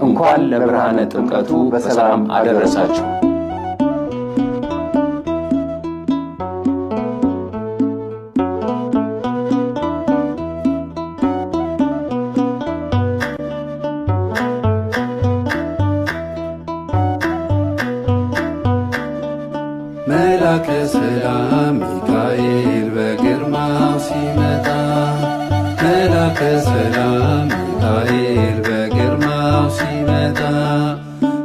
እንኳን ለብርሃነ ጥምቀቱ በሰላም አደረሳችሁ። መላከ ሰላም ሚካኤል በግርማው ሲመጣ፣ መላከ ሰላም ሚካኤል በግርማው ሲመጣ፣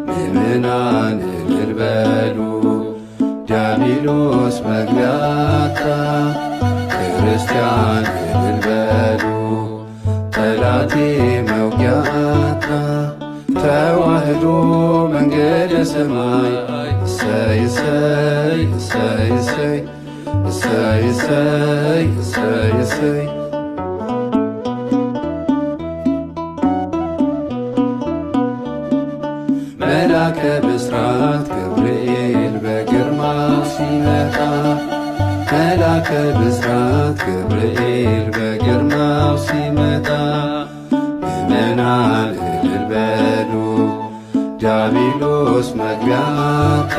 ምእመናን እልል በሉ ዲያብሎስ መግቢያ አጣ። ክርስቲያን እልል በሉ ጠላቴ መውጊያ አጣ። ተዋህዶ መንገደ ሰማይ እሰይ እሰይ እሰይ እሰይ እሰይ እሰይ እሰይ እሰይ። መላከ ብስራት ገብርኤል በግርማው ሲመጣ፣ መላከ ብስራት ገብርኤል በግርማው ሲመጣ፣ ምእመናን እልል በሉ ዲያብሎስ መግቢያ አጣ።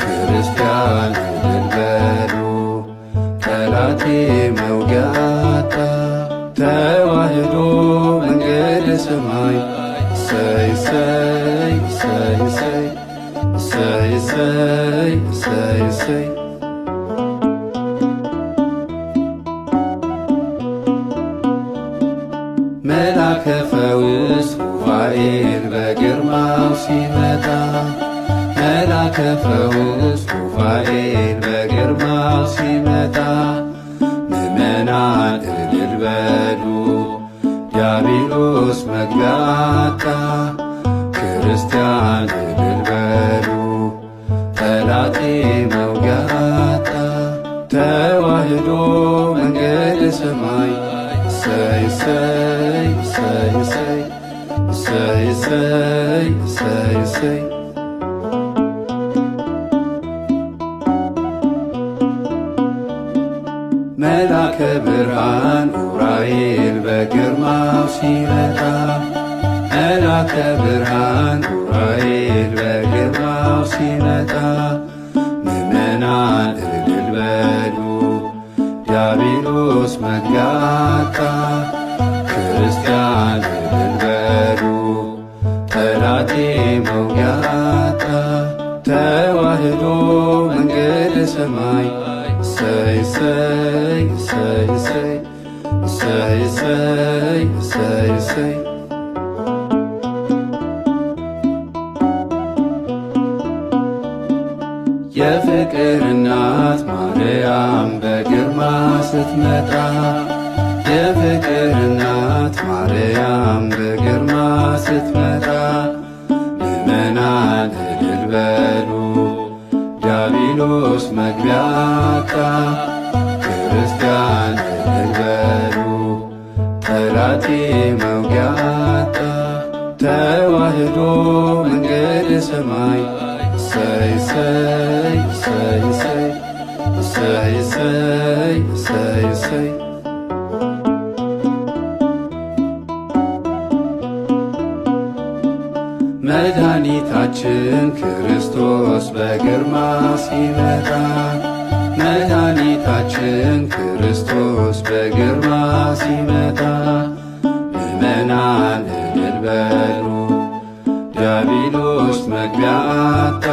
ክርስቲያን እልል በሉ ጠላቴ መውጊያ አጣ። ተዋህዶ መንገደ ሰማይ እሰይ እሰይ እሰይ እሰይ እሰይ እሰይ እሰይ እሰይ። መላከ ፈውስ ሩፋኤል በግርማው ሲመጣ፣ መላከ ፈውስ ሩፋኤል በግርማው ሲመጣ፣ ምእመናን እልል በሉ ዲያብሎስ መግቢያ አጣ። ክርስቲያን እልል በሉ ጠላቴ መውጊያ አጣ። ተዋህዶ መንገደ ሰማይ እሰይ እሰይ እሰይ እሰይ እሰይ እሰይ እሰይ እሰይ። መላከ ብርሃን ኡራኤል በግርማው ሲመጣ፣ መላከ ብርሃን ኡራኤል በግርማው ሲመጣ፣ ምእመናን እልል በሉ ዲያብሎስ መግቢያ አጣ። ክርስቲያን እልል በሉ ጠላቴ መውጊያ አጣ። ተዋህዶ መንገደ ሰማይ እሰይ እሰይ እሰይ እሰይ እሰይ እሰይ እሰይ እሰይ። የፍቅር እናት ማርያም በግርማ ስትመጣ፣ የፍቅር እናት ማርያም በግርማ ስትመጣ፣ ምእመናን እልል በሉ ዲያብሎስ መግቢያ አጣ። ክርስቲያን እልል በሉ ጠላቴ መውጊያ አጣ። ተዋህዶ መንገደ ሰማይ እሰይ እሰይ እሰይ እሰይ እሰይ እሰይ እሰይ እሰይ። መድኃኒታችን ክርስቶስ በግርማ ሲመጣ፣ መድኃኒታችን ክርስቶስ በግርማ ሲመጣ፣ ምእመናን እልል በሉ ዲያብሎስ መግቢያ አጣ።